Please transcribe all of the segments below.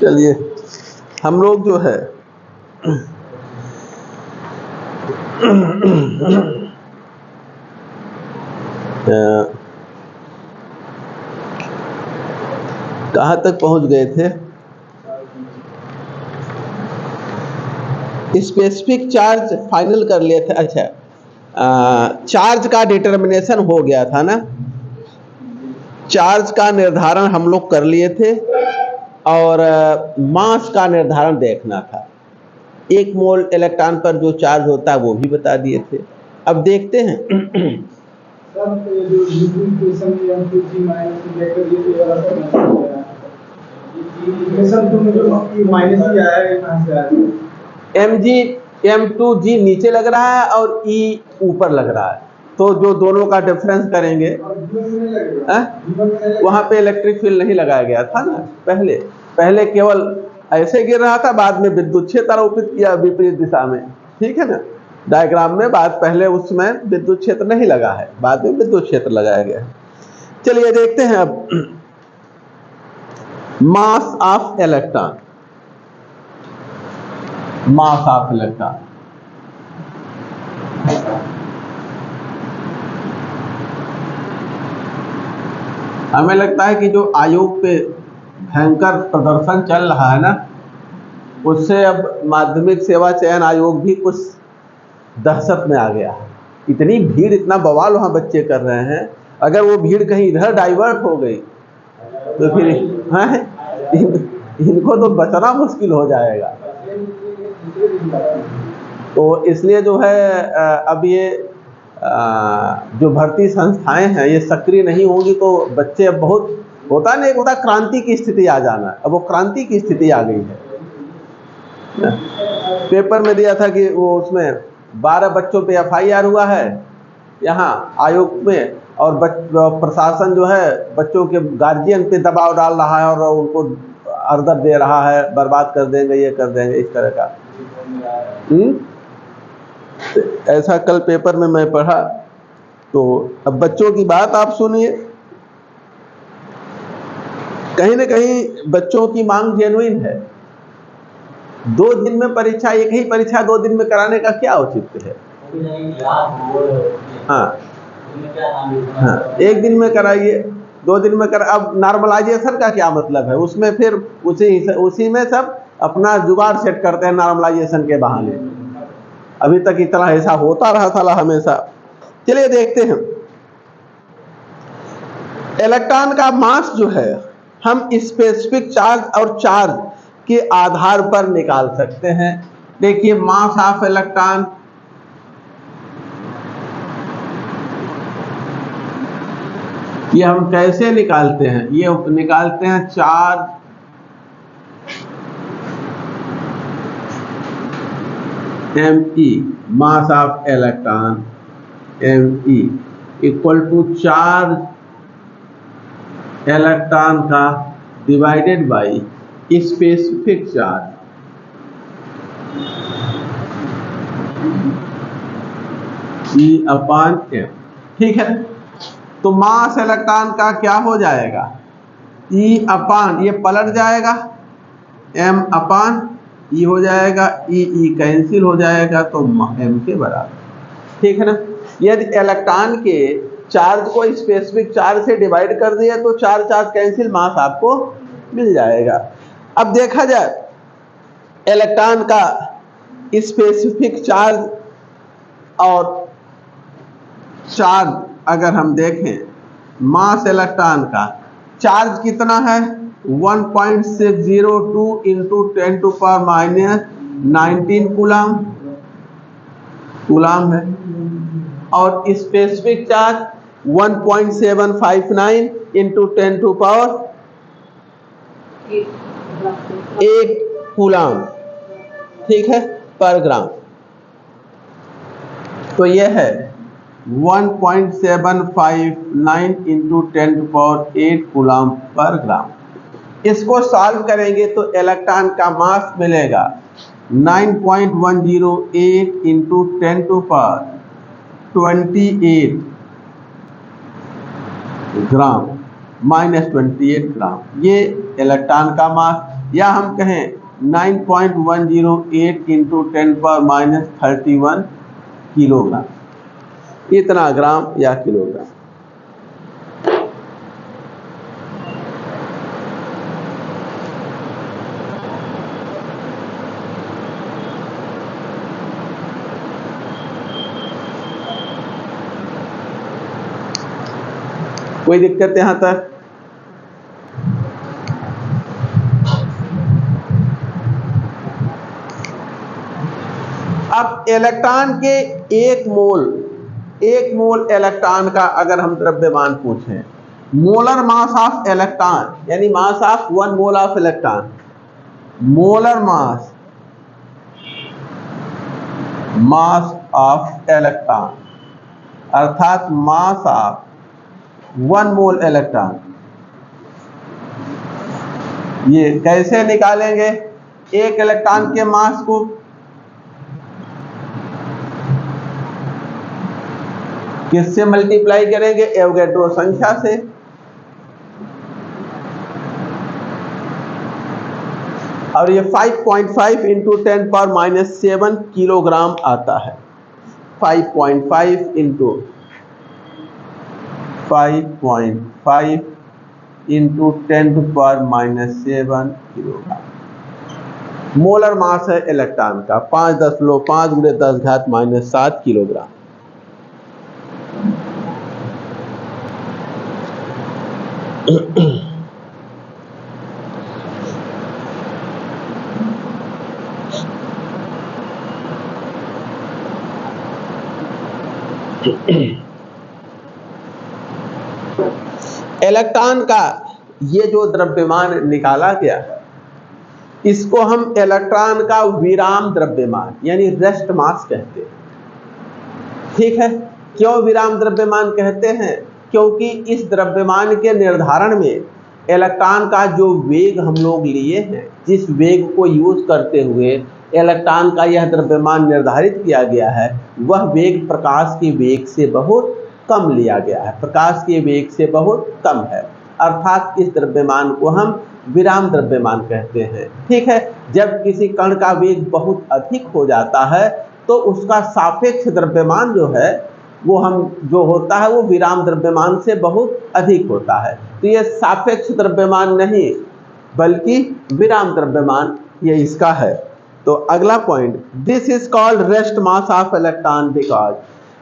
चलिए हम लोग जो है कहाँ तक पहुँच गए थे? स्पेसिफिक चार्ज फाइनल कर लिए थे। अच्छा, चार्ज का डिटर्मिनेशन हो गया था ना, चार्ज का निर्धारण हम लोग कर लिए थे और मास का निर्धारण देखना था। 1 मोल इलेक्ट्रॉन पर जो चार्ज होता है वो भी बता दिए थे। अब देखते हैं Mg नीचे लग रहा है और E ऊपर लग रहा है, तो जो दोनों का डिफरेंस करेंगे वहां पे इलेक्ट्रिक फील्ड नहीं लगाया गया था ना। पहले केवल ऐसे गिर रहा था, बाद में विद्युत क्षेत्र आरोपित किया विपरीत दिशा में, ठीक है ना। डायग्राम में बात पहले उस समय विद्युत क्षेत्र नहीं लगा है, बाद में विद्युत क्षेत्र लगाया गया है। चलिए देखते हैं अब मास of electron. Mass of electron हमें लगता है कि जो आयोग पे भयंकर प्रदर्शन चल रहा है ना, उससे अब माध्यमिक सेवा चयन आयोग भी कुछ दहशत में आ गया है। इतनी भीड़, इतना बवाल वहाँ बच्चे कर रहे हैं, अगर वो भीड़ कहीं इधर डाइवर्ट हो गई तो फिर इनको तो बचना मुश्किल हो जाएगा। तो इसलिए जो है अब ये जो भर्ती संस्थाएं हैं ये सक्रिय नहीं होंगी तो बच्चे अब बहुत होता नहीं, होता क्रांति की स्थिति आ जाना, अब वो क्रांति की स्थिति आ गई है। पेपर में दिया था कि वो उसमें 12 बच्चों पे FIR हुआ है यहाँ आयोग में, और प्रशासन जो है बच्चों के गार्जियन पे दबाव डाल रहा है और उनको अर्दर दे रहा है, बर्बाद कर देंगे, ये कर देंगे, इस तरह का। ऐसा कल पेपर में मैं पढ़ा। तो अब बच्चों की बात आप सुनिए, कहीं ना कहीं बच्चों की मांग जेन्युइन है। 2 दिन में परीक्षा, एक ही परीक्षा 2 दिन में कराने का क्या औचित्य है? हाँ, 1 दिन में कराइए, 2 दिन में करा। अब नॉर्मलाइजेशन का क्या मतलब है? उसमें फिर उसी में सब अपना जुगाड़ सेट करते हैं नॉर्मलाइजेशन के बहाने। अभी तक इतना ऐसा होता रहा था हमेशा। चलिए देखते हैं इलेक्ट्रॉन का मास जो है हम स्पेसिफिक चार्ज और चार्ज के आधार पर निकाल सकते हैं। देखिए मास ऑफ इलेक्ट्रॉन, ये हम कैसे निकालते हैं? ये निकालते हैं charge Me, mass of electron Me equal to charge electron का divided by specific charge. E/m, ठीक है। तो मास इलेक्ट्रॉन का क्या हो जाएगा? ये पलट जाएगा, m/e हो जाएगा, E कैंसिल हो जाएगा, तो m के बराबर, ठीक है ना। यदि इलेक्ट्रॉन के चार्ज को स्पेसिफिक चार्ज से डिवाइड कर दिया तो चार्ज कैंसिल, मास आपको मिल जाएगा। अब देखा जाए इलेक्ट्रॉन का स्पेसिफिक चार्ज और चार्ज अगर हम देखें, मास इलेक्ट्रॉन का चार्ज कितना है? 1.602 इंटू 10⁻⁻19 कूलाम है, और स्पेसिफिक चार्ज 1.759 इंटू 10⁸ कूलाम, ठीक है, पर ग्राम। तो यह है 1.759 इंटू 10⁸ कूलाम पर ग्राम। इसको सॉल्व करेंगे तो इलेक्ट्रॉन का मास मिलेगा 9.108 इंटू 10⁻28 ग्राम -28 ग्राम। ये इलेक्ट्रॉन का मास। या हम कहें 9.108 इंटू 10⁻31 किलोग्राम, इतना ग्राम या किलोग्राम। कोई दिक्कत यहां तक? अब इलेक्ट्रॉन के एक मोल इलेक्ट्रॉन का अगर हम द्रव्यमान पूछें, मोलर मास ऑफ इलेक्ट्रॉन यानी mass of 1 mole of electron, molar mass of electron अर्थात मास ऑफ 1 मोल इलेक्ट्रॉन, ये कैसे निकालेंगे? एक इलेक्ट्रॉन के मास को किससे मल्टीप्लाई करेंगे? एवोगैड्रो संख्या से। और ये 5.5 इंटू 10⁻⁷ किलोग्राम आता है। 5.5 इंटू 10⁻⁷ किलोग्राम मोलर मास है इलेक्ट्रॉन का 5.5 × 10⁻⁷ किलोग्राम। इलेक्ट्रॉन का ये जो द्रव्यमान निकाला गया है, इसको हम इलेक्ट्रॉन का विराम द्रव्यमान यानी रेस्ट मास कहते हैं। ठीक है, क्यों विराम द्रव्यमान कहते हैं? क्योंकि इस द्रव्यमान के निर्धारण में इलेक्ट्रॉन का जो वेग हम लोग लिए हैं, जिस वेग को यूज करते हुए इलेक्ट्रॉन का यह द्रव्यमान निर्धारित किया गया है, वह वेग प्रकाश के वेग से बहुत कम लिया गया है, प्रकाश के वेग से बहुत कम है। अर्थात इस द्रव्यमान को हम विराम द्रव्यमान कहते हैं। ठीक है, जब किसी कण का वेग बहुत अधिक हो जाता है तो उसका सापेक्ष द्रव्यमान जो है वो जो होता है वो विराम द्रव्यमान से बहुत अधिक होता है। तो ये सापेक्ष द्रव्यमान नहीं बल्कि विराम द्रव्यमान ये इसका है। तो अगला point, this is called rest mass of electron because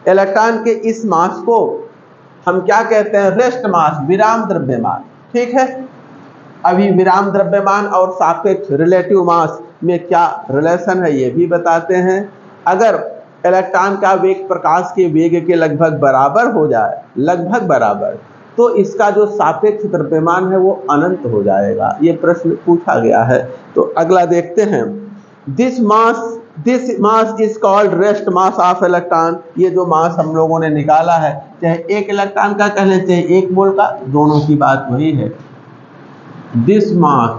electron के इस मास को हम क्या कहते हैं? रेस्ट मास, विराम द्रव्यमान। ठीक है, अभी विराम द्रव्यमान और सापेक्ष रिलेटिव मास में क्या रिलेशन है ये भी बताते हैं। अगर इलेक्ट्रॉन का वेग प्रकाश के वेग के लगभग बराबर हो जाए, लगभग बराबर, तो इसका जो सापेक्ष द्रव्यमान है वो अनंत हो जाएगा। ये प्रश्न पूछा गया है। तो अगला देखते हैं, this mass is called rest mass of electron. ये जो मास हम लोगों ने निकाला है, चाहे एक इलेक्ट्रॉन का कह लें चाहे एक मोल का, दोनों की बात वही है। This mass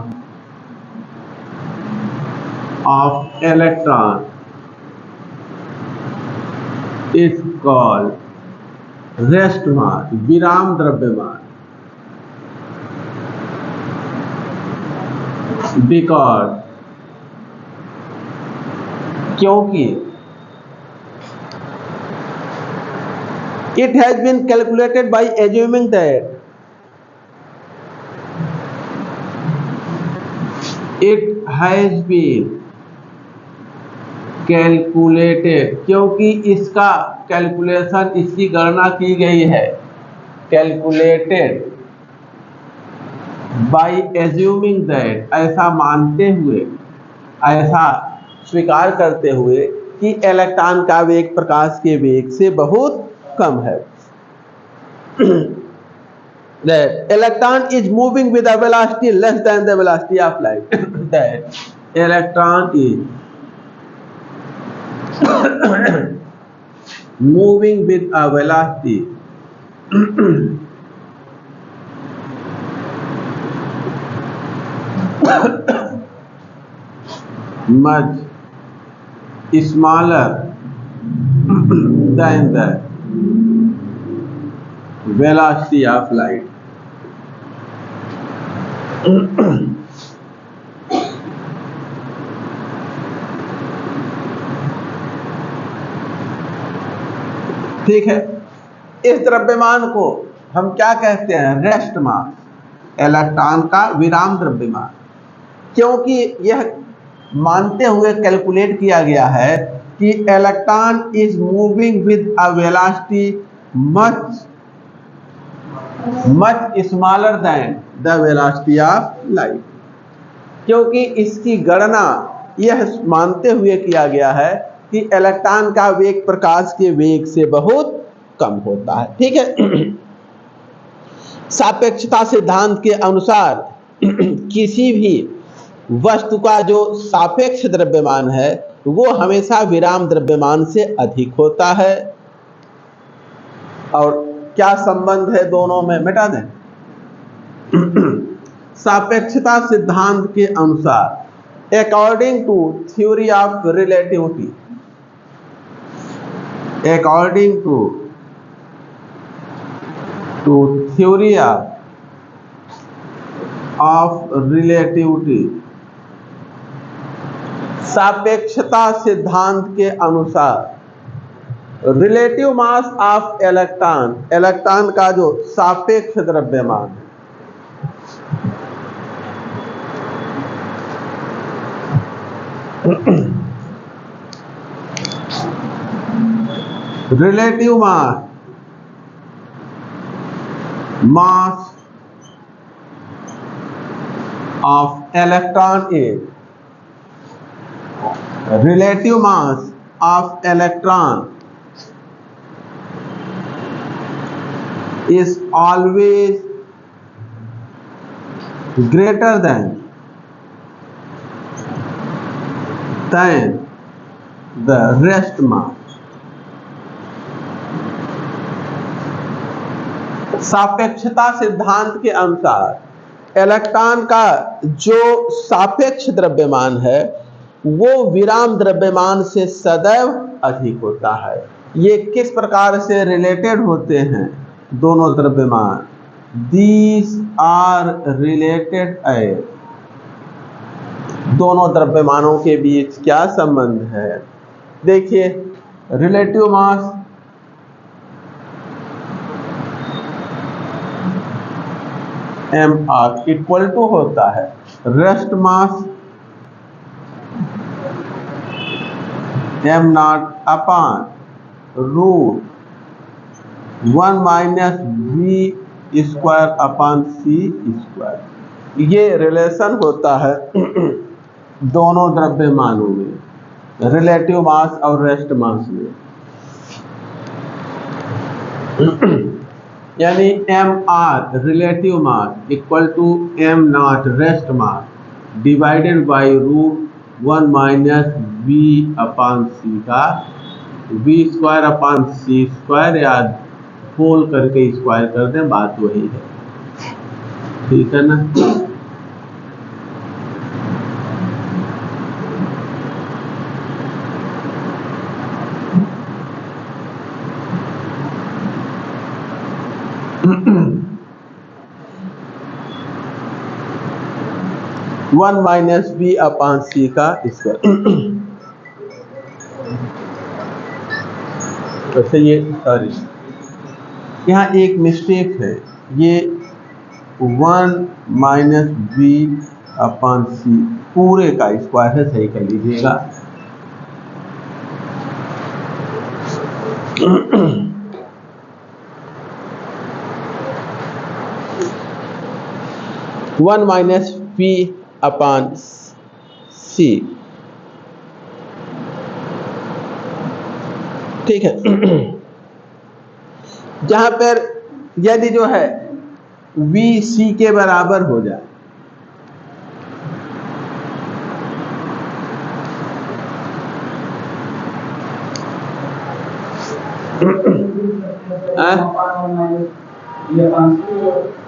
of electron is called rest mass, विराम द्रव्यमान, बिकॉज क्योंकि it has been calculated by assuming that it has been calculated, क्योंकि इसका कैलकुलेशन, इसकी गणना की गई है, calculated by assuming that, ऐसा मानते हुए, ऐसा स्वीकार करते हुए कि इलेक्ट्रॉन का वेग प्रकाश के वेग से बहुत कम है। That electron is moving with a velocity less than the velocity of light. That electron is moving with a velocity much smaller than the velocity of light. ठीक है, इस द्रव्यमान को हम क्या कहते हैं? रेस्ट मास, इलेक्ट्रॉन का विराम द्रव्यमान। क्योंकि यह मानते हुए कैलकुलेट किया गया है कि electron is moving with a velocity much smaller than the velocity of light. क्योंकि इसकी गणना यह मानते हुए किया गया है कि इलेक्ट्रॉन का वेग प्रकाश के वेग से बहुत कम होता है। ठीक है, सापेक्षता सिद्धांत के अनुसार किसी भी वस्तु का जो सापेक्ष द्रव्यमान है वो हमेशा विराम द्रव्यमान से अधिक होता है। और क्या संबंध है दोनों में, मिटा दें। सापेक्षता सिद्धांत के अनुसार according to theory of relativity, according to theory of relativity, सापेक्षता सिद्धांत के अनुसार relative mass of electron, electron का जो सापेक्ष द्रव्यमान है, relative mass of electron is, relative mass of electron is always greater than the rest mass। सापेक्षता सिद्धांत के अनुसार इलेक्ट्रॉन का जो सापेक्ष द्रव्यमान है वो विराम द्रव्यमान से सदैव अधिक होता है। ये किस प्रकार से रिलेटेड होते हैं दोनों द्रव्यमान? दीज आर रिलेटेड एज, दोनों द्रव्यमानों के बीच क्या संबंध है? देखिए, relative mass mr equal to होता है rest mass m not upon root 1 minus v square upon c square. ये रिलेशन होता है दोनों द्रव्यमानों में, रिलेटिव मास और रेस्ट मास में। यानी mr relative mass equal to m not rest mass divided by root 1 minus v upon c का v square upon c square, या होल करके स्क्वायर कर दें, बात वही है। ठीक है ना? One minus B upon C का स्क्वायर। वैसे ये सॉरी, यहाँ एक मिस्टेक है, ये 1 माइनस बी अपॉन सी पूरे का स्क्वायर है, सही कर लीजिएगा। वन माइनस पी अपॉन सी, ठीक है। जहां पर यदि जो है वी सी के बराबर हो जाए,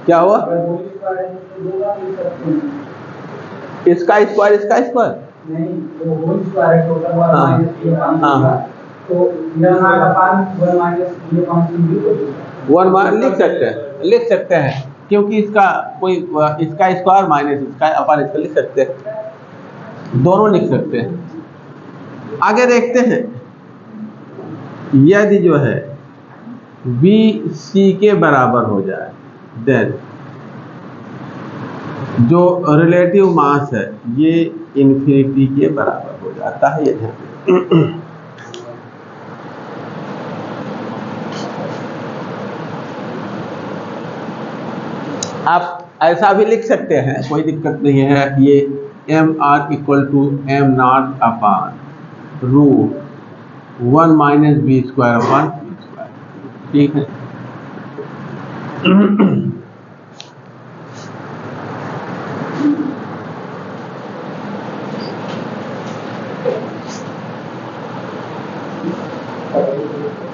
क्या हुआ? इसका स्क्वायर, इसका स्क्वायर वन लिख सकते हैं, क्योंकि इसका कोई इसका स्क्वायर माइनस इसका अपन इसका लिख सकते हैं, दोनों लिख सकते हैं। आगे देखते हैं, यदि जो है V C के बराबर हो जाए, देन जो रिलेटिव मास है ये इन्फिनिटी के बराबर हो जाता है। ये ध्यान आप ऐसा भी लिख सकते हैं, कोई दिक्कत नहीं है। ये mr equal to m not upon root 1 minus B square upon C square, ठीक है।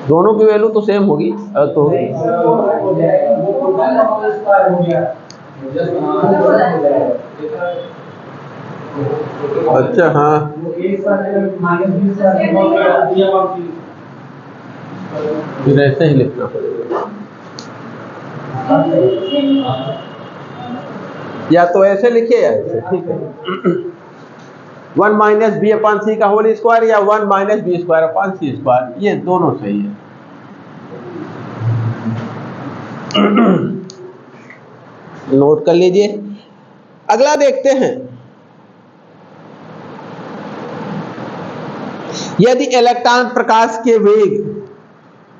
दोनों की वैल्यू तो सेम होगी, तो अच्छा हाँ, फिर ऐसे ही लिखना पड़ेगा, या तो ऐसे लिखिए या ऐसे, ठीक है। 1 माइनस बी अपान सी का होल स्क्वायर या 1 minus B square upon C square, ये दोनों सही है। नोट कर लीजिए। अगला देखते हैं, यदि इलेक्ट्रॉन प्रकाश के वेग,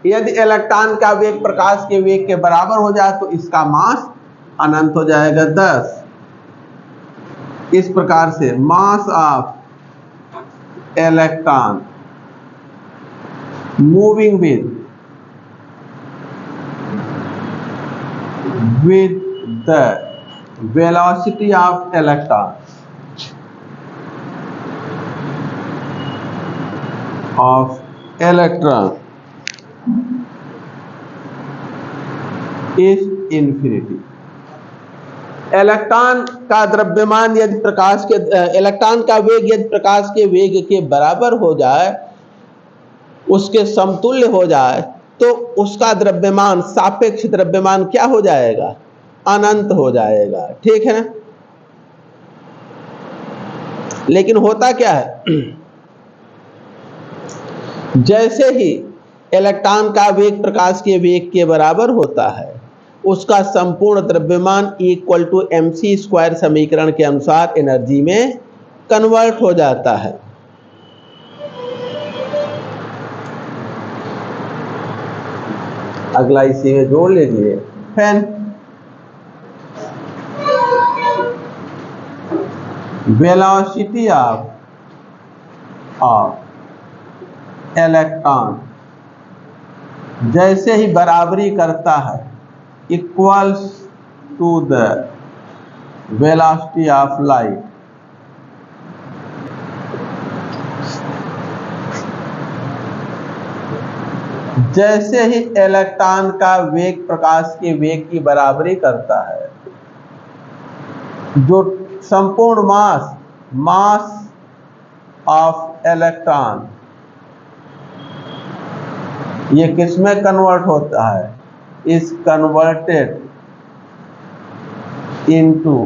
यदि इलेक्ट्रॉन का वेग प्रकाश के वेग के बराबर हो जाए तो इसका मास अनंत हो जाएगा 10। इस प्रकार से मास of electron moving with the velocity of electron is infinity। Electron का द्रव्यमान यदि प्रकाश के इलेक्ट्रॉन का वेग यदि प्रकाश के वेग के बराबर हो जाए, उसके समतुल्य हो जाए, तो उसका द्रव्यमान, सापेक्ष द्रव्यमान क्या हो जाएगा? अनंत हो जाएगा, ठीक है ना। लेकिन होता क्या है, जैसे ही इलेक्ट्रॉन का वेग प्रकाश के वेग के बराबर होता है, उसका संपूर्ण द्रव्यमान इक्वल टू mc स्क्वायर समीकरण के अनुसार एनर्जी में कन्वर्ट हो जाता है। अगला इसी में जोड़ लीजिए, फैन वेलोसिटी ऑफ इलेक्ट्रॉन जैसे ही बराबरी करता है equals to the velocity of light, जैसे ही इलेक्ट्रॉन का वेग प्रकाश के वेग की बराबरी करता है, जो संपूर्ण मास ऑफ इलेक्ट्रॉन ये किस में कन्वर्ट होता है? Is converted into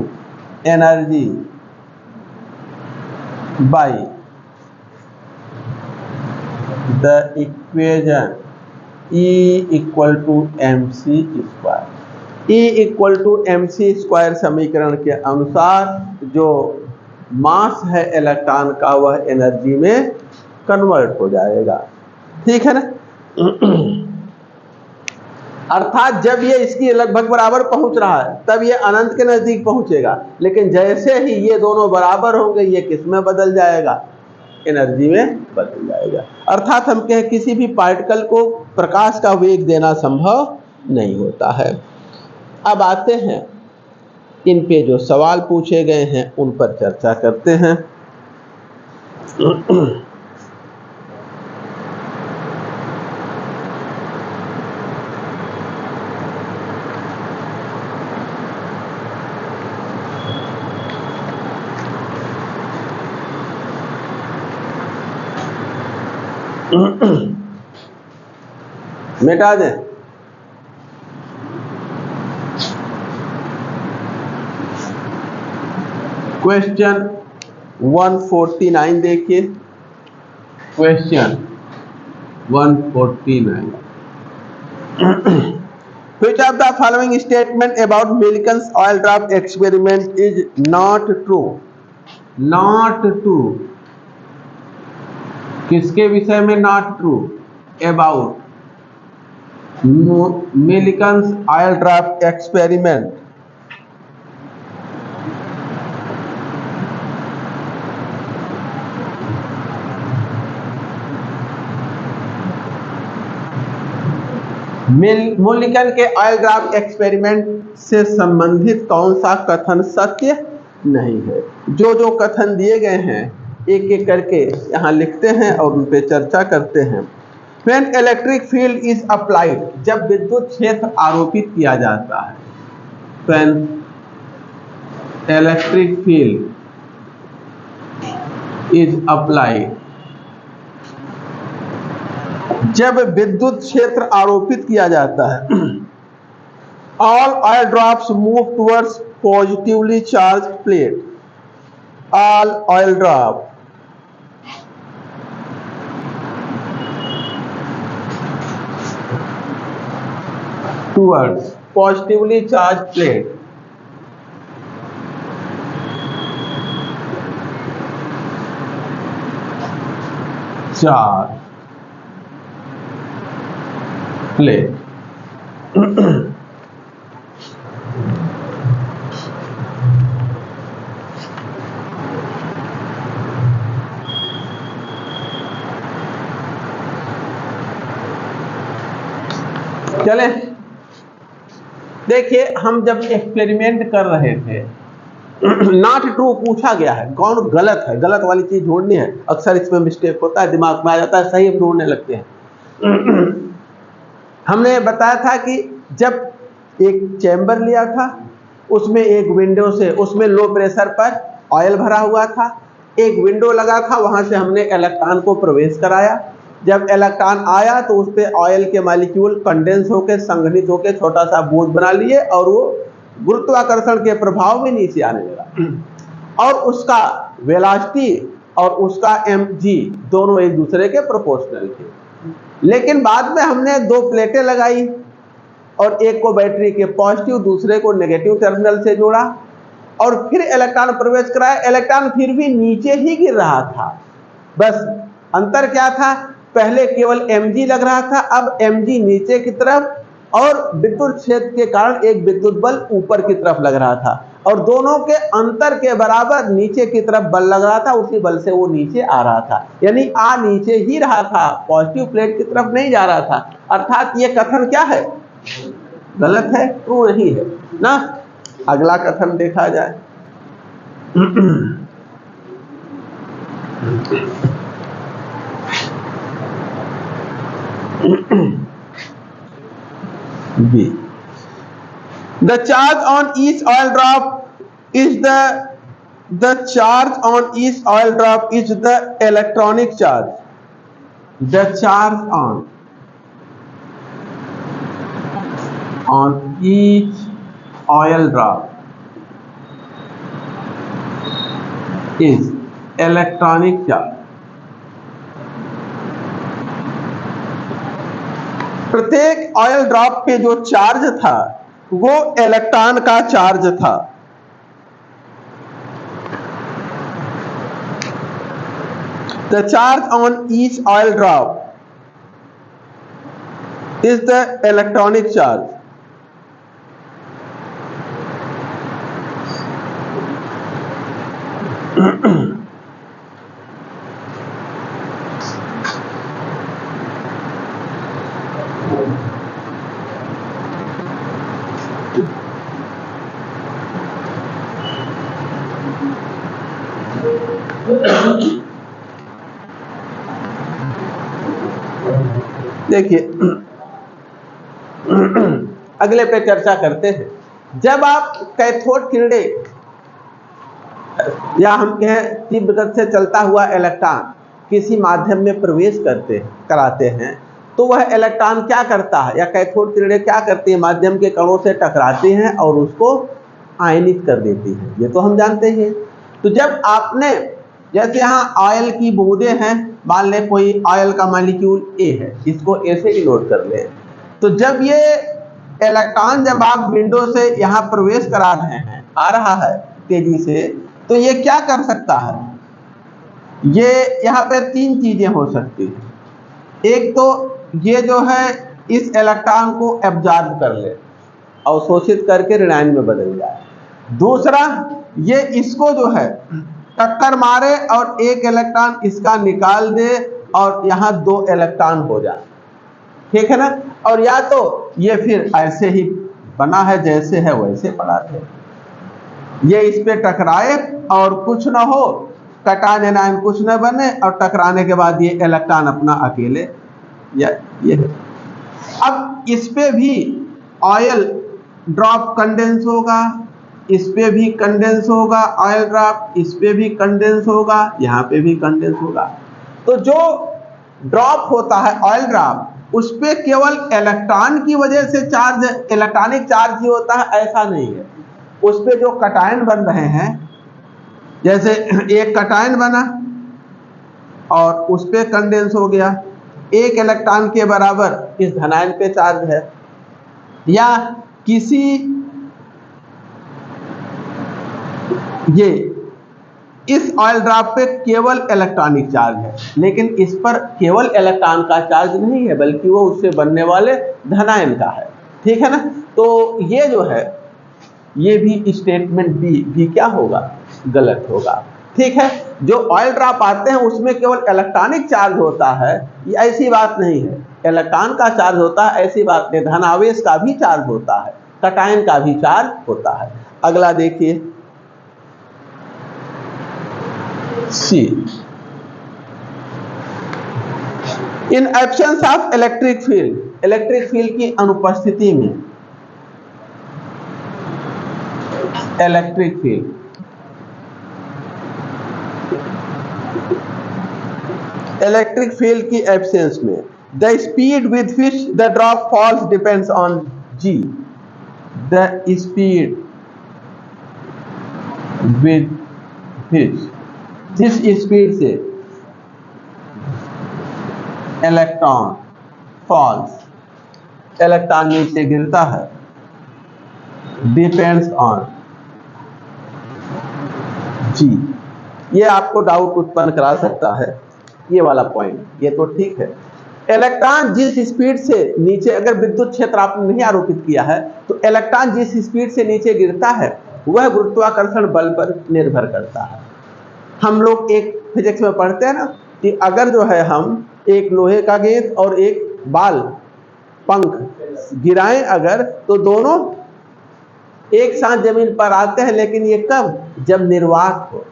energy by the equation E equal to mc square. E equal to mc square समीकरण के अनुसार जो मास है इलेक्ट्रॉन का वह एनर्जी में कन्वर्ट हो जाएगा, ठीक है ना। अर्थात जब ये इसकी लगभग बराबर पहुंच रहा है तब ये अनंत के नजदीक पहुंचेगा, लेकिन जैसे ही ये दोनों बराबर होंगे ये किस में बदल जाएगा? एनर्जी में बदल जाएगा। अर्थात हम कहें किसी भी पार्टिकल को प्रकाश का वेग देना संभव नहीं होता है। अब आते हैं इन पे जो सवाल पूछे गए हैं उन पर चर्चा करते हैं। मिटा दें। क्वेश्चन 149 देखिए, question 149 Which of the following statement about Millikan's oil drop experiment is not true? Not true. किसके विषय में not true? About Millikan's oil drop experiment. Millikan के ऑयल ड्रॉप एक्सपेरिमेंट से संबंधित कौन सा कथन सत्य नहीं है? जो जो कथन दिए गए हैं एक एक करके यहाँ लिखते हैं और उन पे चर्चा करते हैं। When electric field is applied, जब विद्युत क्षेत्र आरोपित किया जाता है। When electric field is applied, जब विद्युत क्षेत्र आरोपित किया जाता है। All oil drops move towards positively charged plate. All oil drop towards positively charged plate. Charge plate. चले देखिए, हम जब एक्सपेरिमेंट कर रहे थे नॉट ट्रू पूछा गया है, कौन गलत है, गलत वाली चीज ढूंढनी है। अक्सर इसमें मिस्टेक होता है, दिमाग में आ जाता है, सही ढूंढने लगते हैं। हमने बताया था कि जब एक चैम्बर लिया था, उसमें एक विंडो से, उसमें लो प्रेशर पर ऑयल भरा हुआ था, एक विंडो लगा था, वहां से हमने इलेक्ट्रॉन को प्रवेश कराया। जब इलेक्ट्रॉन आया तो उस पर ऑयल के मॉलिक्यूल कंडेंस होकर, संघनित होकर छोटा सा बूंद बना लिए और वो गुरुत्वाकर्षण के प्रभाव में नीचे आने लगा और उसका वेलोसिटी और उसका mg दोनों एक दूसरे के प्रोपोर्शनल थे। लेकिन बाद में हमने दो प्लेटें लगाई और एक को बैटरी के पॉजिटिव, दूसरे को नेगेटिव टर्मिनल से जोड़ा और फिर इलेक्ट्रॉन प्रवेश कराया। इलेक्ट्रॉन फिर भी नीचे ही गिर रहा था, बस अंतर क्या था, पहले केवल mg लग रहा था, अब mg नीचे की तरफ और विद्युत क्षेत्र के कारण एक विद्युत बल ऊपर की तरफ लग रहा था और दोनों के अंतर के बराबर नीचे की तरफ बल लग रहा था, उसी बल से वो नीचे आ रहा था, यानी आ नीचे ही रहा था, पॉजिटिव प्लेट की तरफ नहीं जा रहा था। अर्थात ये कथन क्या है, गलत है, ट्रू नहीं है ना। अगला कथन देखा जाए। B. The charge on each oil drop is the charge on each oil drop is the electronic charge. The charge on each oil drop is electronic charge. प्रत्येक ऑयल ड्रॉप पे जो चार्ज था वो इलेक्ट्रॉन का charge था। The charge on each oil drop is the electronic charge. देखिए अगले पे चर्चा करते हैं। जब आप कैथोड किरणें या हम कहें तीव्र गति से चलता हुआ इलेक्ट्रॉन किसी माध्यम में प्रवेश कराते हैं तो वह इलेक्ट्रॉन क्या करता है, या कैथोड किरणें क्या करती है, माध्यम के कणों से टकराती हैं और उसको आयनित कर देती हैं, ये तो हम जानते हैं। तो जब आपने, जैसे यहाँ ऑयल की बूंदें हैं, मान लें कोई ऑयल का मॉलिक्यूल ए है, इसको ए से डिनोट कर लें, तो जब ये इलेक्ट्रॉन जब आप विंडो से यहाँ प्रवेश करा रहे हैं, आ रहा है तेजी से, तो ये क्या कर सकता है, ये यहाँ पे तीन चीजें हो सकती हैं। एक तो ये जो है इस इलेक्ट्रॉन को एब्जॉर्ब कर ले, अवशोषित करके ऋणायन में बदल जाए। दूसरा, ये इसको जो है टक्कर मारे और एक इलेक्ट्रॉन इसका निकाल दे और यहाँ दो इलेक्ट्रॉन हो जाए, ठीक है ना। और या तो ये फिर ऐसे ही बना है, जैसे है वैसे पड़ा है, ये इस पे टकराए और कुछ ना हो, कटान एनायन कुछ न बने, और टकराने के बाद ये इलेक्ट्रॉन अपना अकेले या ये है। अब इस पे भी ऑयल ड्रॉप कंडेंस होगा, इस पे भी कंडेंस होगा ऑयल ड्रॉप, इस पे भी कंडेंस होगा, यहाँ पे भी कंडेंस होगा। तो जो ड्रॉप होता है ऑयल ड्रॉप, उस पे केवल इलेक्ट्रॉन की वजह से चार्ज, इलेक्ट्रॉनिक चार्ज ही होता है, ऐसा नहीं है। उस पे जो कटायन बन रहे हैं, जैसे एक कटायन बना और उस पे कंडेंस हो गया, एक इलेक्ट्रॉन के बराबर इस धनायन पे चार्ज है, या किसी ये इस ऑयल ड्रॉप पे केवल इलेक्ट्रॉनिक चार्ज है, लेकिन इस पर केवल इलेक्ट्रॉन का चार्ज नहीं है, बल्कि वो उससे बनने वाले धनायन का है, ठीक है ना। तो ये जो है, ये भी स्टेटमेंट भी क्या होगा, गलत होगा, ठीक है। जो ऑयल ड्रॉप आते हैं उसमें केवल इलेक्ट्रॉनिक चार्ज होता है, ये ऐसी बात नहीं है। इलेक्ट्रॉन का चार्ज होता है, ऐसी बात नहीं। धनावेश का भी चार्ज होता है, कटायन का भी चार्ज होता है। अगला देखिए, C, in absence of electric field, electric field की अनुपस्थिति में, इलेक्ट्रिक फील्ड, इलेक्ट्रिक फील्ड की एब्सेंस में, the speed with which the drop falls depends on G, the speed with which, जिस स्पीड से इलेक्ट्रॉन फॉल्स, इलेक्ट्रॉन नीचे गिरता है, डिपेंड्स ऑन जी। ये आपको डाउट उत्पन्न करा सकता है, ये वाला पॉइंट, ये तो ठीक है। इलेक्ट्रॉन जिस स्पीड से नीचे, अगर विद्युत क्षेत्र आपने नहीं आरोपित किया है, तो इलेक्ट्रॉन जिस स्पीड से नीचे गिरता है वह गुरुत्वाकर्षण बल पर निर्भर करता है। हम लोग एक फिजिक्स में पढ़ते हैं ना कि अगर जो है हम एक लोहे का गेंद और एक बाल, पंख गिराएं अगर, तो दोनों एक साथ जमीन पर आते हैं, लेकिन ये कब, जब निर्वात हो,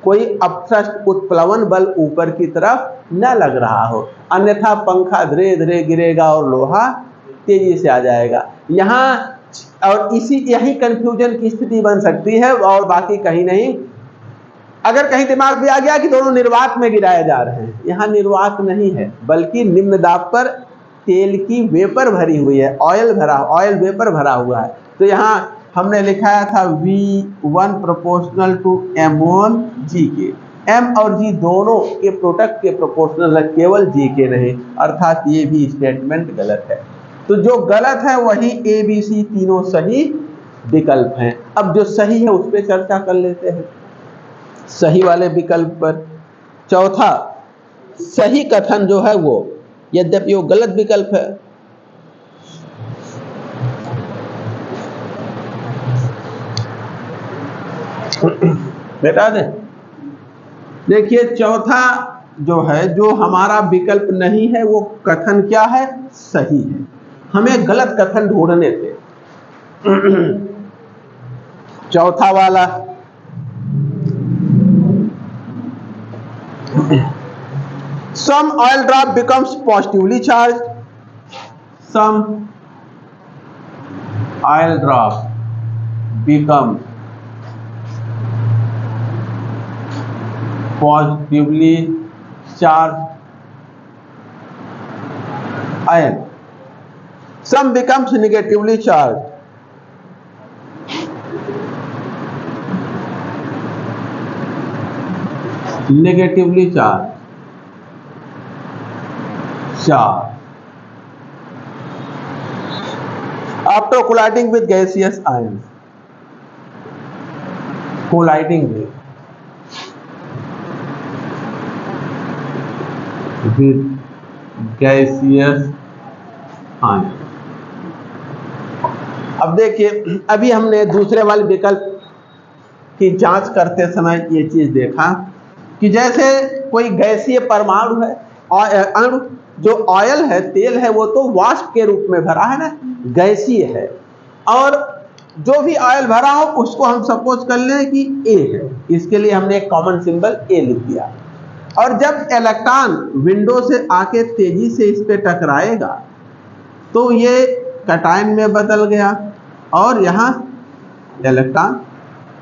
कोई अपथ्रस्ट उत्प्लवन बल ऊपर की तरफ न लग रहा हो, अन्यथा पंखा धीरे धीरे गिरेगा और लोहा तेजी से आ जाएगा। यहाँ और यही कंफ्यूजन की स्थिति बन सकती है, और बाकी कहीं नहीं। अगर कहीं दिमाग में आ गया कि दोनों निर्वात में गिराए जा रहे हैं, यहाँ निर्वात नहीं है, बल्कि निम्न दाब पर तेल की वेपर भरी हुई है, ऑयल वेपर भरा हुआ है। तो यहाँ हमने लिखाया था V1 proportional to M1 G के, M और G दोनों के प्रोडक्ट के प्रोपोर्शनल है, केवल G के नहीं, अर्थात ये भी स्टेटमेंट गलत है। तो जो गलत है वही A, B, C तीनों सही विकल्प हैं। अब जो सही है उस पर चर्चा कर लेते हैं, सही वाले विकल्प पर। चौथा, सही कथन जो है वो, यद्यपि वो गलत विकल्प है, बेटा दे देखिए, चौथा जो है, जो हमारा विकल्प नहीं है, वो कथन क्या है, सही है। हमें गलत कथन ढूंढने थे। चौथा वाला, some oil drop becomes positively charged, some oil drop become positively charged and some becomes negatively charged. Negatively charged after colliding with gaseous ion, colliding with gaseous ion. अब देखिए, अभी हमने दूसरे वाले विकल्प की जांच करते समय ये चीज देखा कि जैसे कोई गैसीय परमाणु है, अणु जो ऑयल है, तेल है, वो तो वाष्प के रूप में भरा है ना, गैसीय है, और जो भी ऑयल भरा हो उसको हम सपोज कर लें कि ए है, इसके लिए हमने एक कॉमन सिंबल ए लिख दिया। और जब इलेक्ट्रॉन विंडो से आके तेजी से इस पे टकराएगा तो ये कैटायन में बदल गया और यहाँ इलेक्ट्रॉन,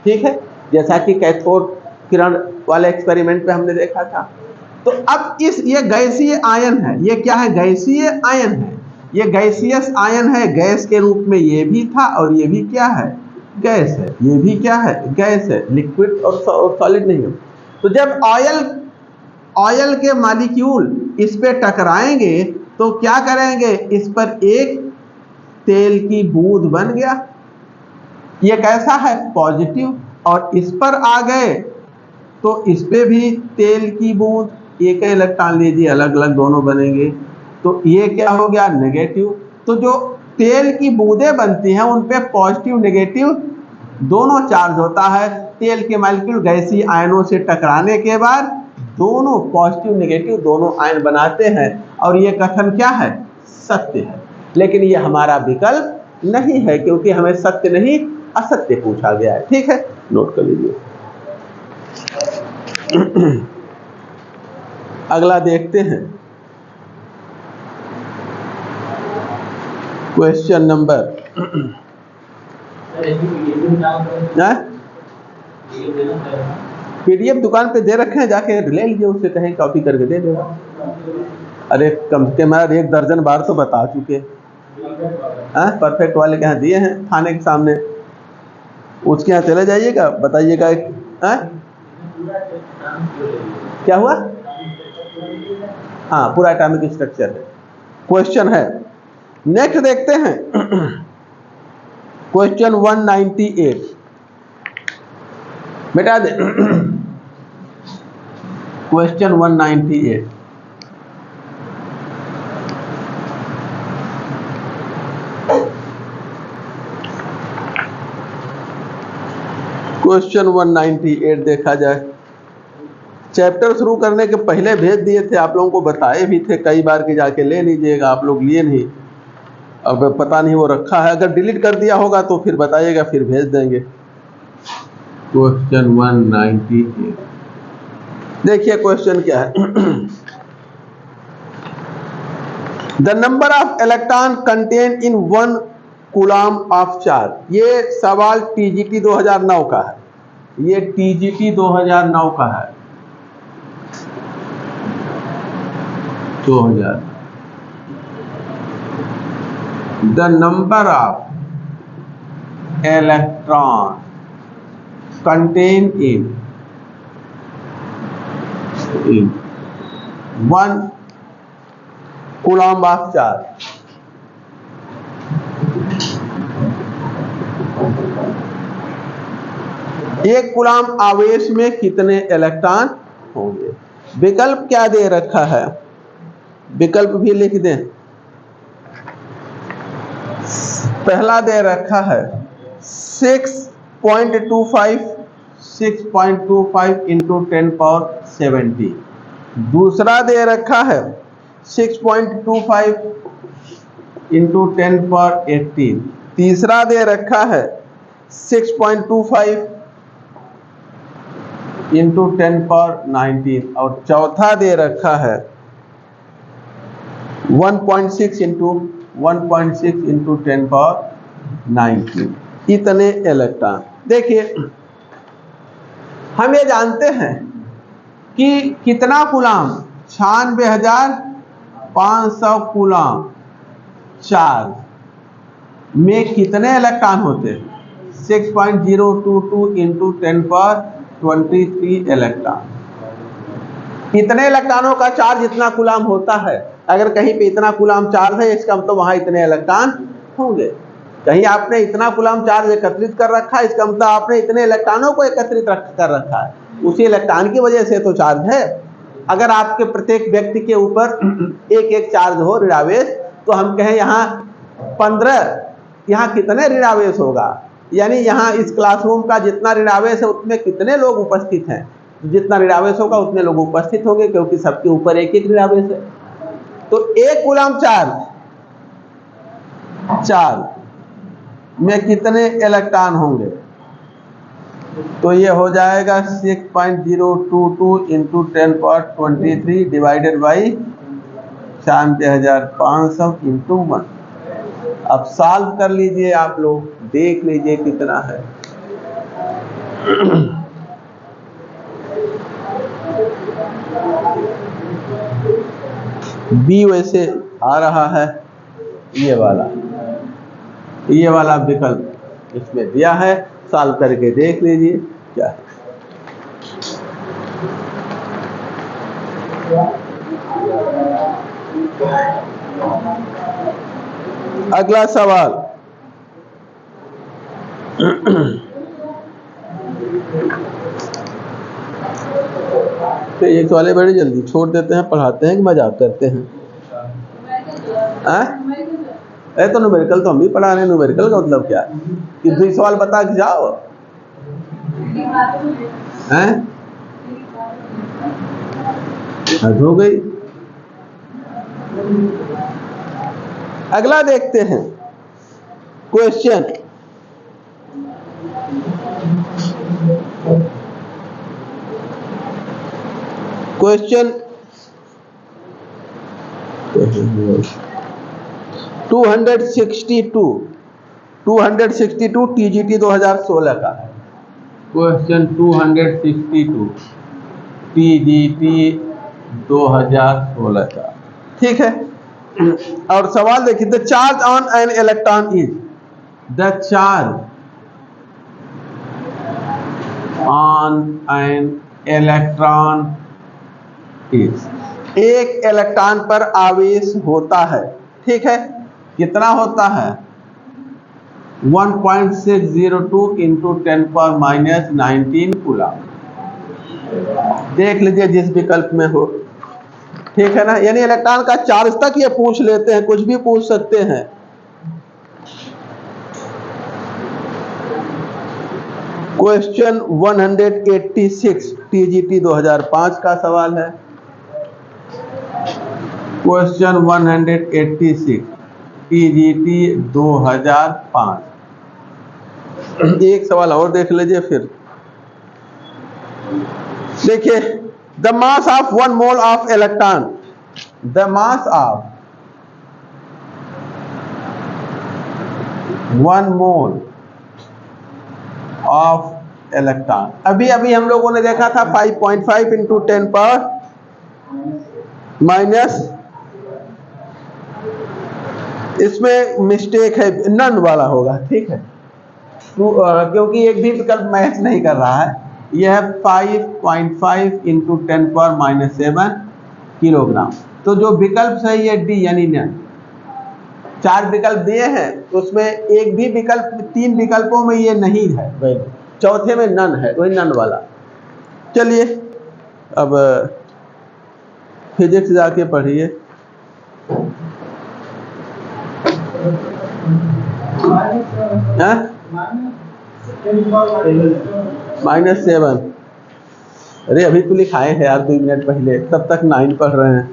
ठीक है, जैसा कि कैथोड किरण वाले एक्सपेरिमेंट पे हमने देखा था। तो अब ये गैसीय आयन है, ये क्या है, गैसीय आयन है, ये गैसियस आयन है, गैस के रूप में ये भी था और ये भी क्या है, गैस है, ये भी क्या है, गैस है, लिक्विड और सॉलिड नहीं है। तो जब ऑयल के मॉलिक्यूल इस पे टकराएंगे तो क्या करेंगे, इस पर एक तेल की बूंद बन गया, ये कैसा है, पॉजिटिव, और इस पर आ गए तो इस पे भी तेल की बूंद, एक इलेक्ट्रॉन लीजिए, अलग अलग दोनों बनेंगे, तो ये क्या हो गया, नेगेटिव। तो जो तेल की बूंदें बनती हैं उन पे पॉजिटिव नेगेटिव दोनों चार्ज होता है। तेल के मॉलिक्यूल गैसीय आयनों से टकराने के बाद दोनों पॉजिटिव नेगेटिव दोनों आयन बनाते हैं, और ये कथन क्या है, सत्य है। लेकिन ये हमारा विकल्प नहीं है क्योंकि हमें सत्य नहीं असत्य पूछा गया है, ठीक है, नोट कर लीजिए। अगला देखते हैं, क्वेश्चन नंबर पीडीएफ दुकान पे दे रखे हैं, जाके ले लीजिए, उससे कहीं कॉपी करके दे देगा। अरे कम से कम 1 दर्जन बार तो बता चुके, परफेक्ट वाले के यहाँ दिए हैं थाने के सामने, उसके यहाँ चले जाइएगा, बताइएगा। क्या हुआ, हाँ, पूरा एटॉमिक स्ट्रक्चर है, क्वेश्चन है। नेक्स्ट देखते हैं, क्वेश्चन 198, बेटा दे क्वेश्चन 198, क्वेश्चन 198 देखा जाए। चैप्टर शुरू करने के पहले भेज दिए थे, आप लोगों को बताए भी थे कई बार कि जाके ले लीजिएगा, आप लोग लिए नहीं, अब पता नहीं वो रखा है, अगर डिलीट कर दिया होगा तो फिर बताइएगा, फिर भेज देंगे। क्वेश्चन 198 देखिए, क्वेश्चन क्या है, the number of electron contain in 1 coulomb of charge. ये सवाल टीजीटी 2009 का है, ये टीजीटी 2009 का है, 2000। The number of electron contain in 1 coulomb of charge. एक कूलम्ब आवेश में कितने इलेक्ट्रॉन होंगे। विकल्प क्या दे रखा है, विकल्प भी लिख दें। पहला दे रखा है 6.25 इंटू 10⁻70। दूसरा दे रखा है 6.25 इंटू 10⁻18। तीसरा दे रखा है 6.25 इंटू 10⁻19 और चौथा दे रखा है 1.6 इंटू 10⁻19। इतने इलेक्ट्रॉन। देखिए, हम ये जानते हैं कि कितना कूलम्ब, 96,500 कूलम्ब चार्ज में कितने इलेक्ट्रॉन होते हैं, 6.022 इंटू 10⁻23 इलेक्ट्रॉन। इतने इलेक्ट्रॉनों का चार्ज इतना कूलम्ब होता है। अगर कहीं पे इतना कूलम्ब चार्ज है, इसका मतलब वहां इतने इलेक्ट्रॉन होंगे। कहीं आपने इतना कूलम्ब चार्ज एकत्रित कर रखा है, इसका मतलब आपने इतने इलेक्ट्रॉनों को एकत्रित कर रखा है, उसी इलेक्ट्रॉन की वजह से तो चार्ज है। अगर आपके प्रत्येक व्यक्ति के ऊपर एक एक चार्ज हो ऋणावेश, तो हम कहें यहाँ 15, यहाँ कितने ऋणावेश होगा, यानी यहाँ इस क्लासरूम का जितना ऋणावेश है उसमें कितने लोग उपस्थित हैं, जितना ऋणावेश होगा उतने लोग उपस्थित होंगे, क्योंकि सबके ऊपर एक एक ऋणावेश है। तो एक कूलम्ब चार्ज में कितने इलेक्ट्रॉन होंगे, तो ये हो जाएगा 6.022 इंटू 10⁻23 डिवाइडेड बाई 9500 इंटू 1। अब सॉल्व कर लीजिए, आप लोग देख लीजिए कितना है। बी वैसे आ रहा है, ये वाला विकल्प इसमें दिया है, सॉल्व करके देख लीजिए क्या है। अगला सवाल, तो ये सवाल बड़ी जल्दी छोड़ देते हैं, पढ़ाते हैं कि मजाक करते हैं? अरे तो न्यूमेरिकल तो हम भी पढ़ा रहे हैं, न्यूमेरिकल का मतलब क्या है कि 2 सवाल बता के जाओ हैं? हद हो गई। अगला देखते हैं क्वेश्चन, क्वेश्चन 262 टीजीटी 2016 का है। क्वेश्चन 262 टीजीटी 2016 का, ठीक है। और सवाल देखिए, the charge on an electron is, the charge on an electron is, एक इलेक्ट्रॉन पर आवेश होता है, ठीक है, कितना होता है? 1.602 इंटू 10⁻⁻19 कूलम्ब। देख लीजिए जिस विकल्प में हो, ठीक है ना, यानी इलेक्ट्रॉन का चार्ज तक ये पूछ लेते हैं, कुछ भी पूछ सकते हैं। क्वेश्चन 186 टीजीटी 2005 का सवाल है। Question 186 TGT 2005। एक सवाल और देख लीजिए फिर। देखिए, the mass of 1 mole of electron, the mass of 1 mole of electron, अभी हम लोगों ने देखा था 5.5 इंटू 10⁻⁻, इसमें मिस्टेक है, नन वाला होगा, ठीक है, क्योंकि एक भी विकल्प मैच नहीं कर रहा है। यह है 5.5 इंटू 10⁻⁻7 किलोग्राम। तो जो विकल्प सही है डी, यानी नन। 4 विकल्प दिए हैं, उसमें एक भी विकल्प, 3 विकल्पों में ये नहीं है, चौथे में नन है, वही नन वाला। चलिए अब फिजिक्स जाके पढ़िए। -7, अरे अभी तो लिखाए हैं यार 2 मिनट पहले, तब तक 9 पढ़ रहे हैं।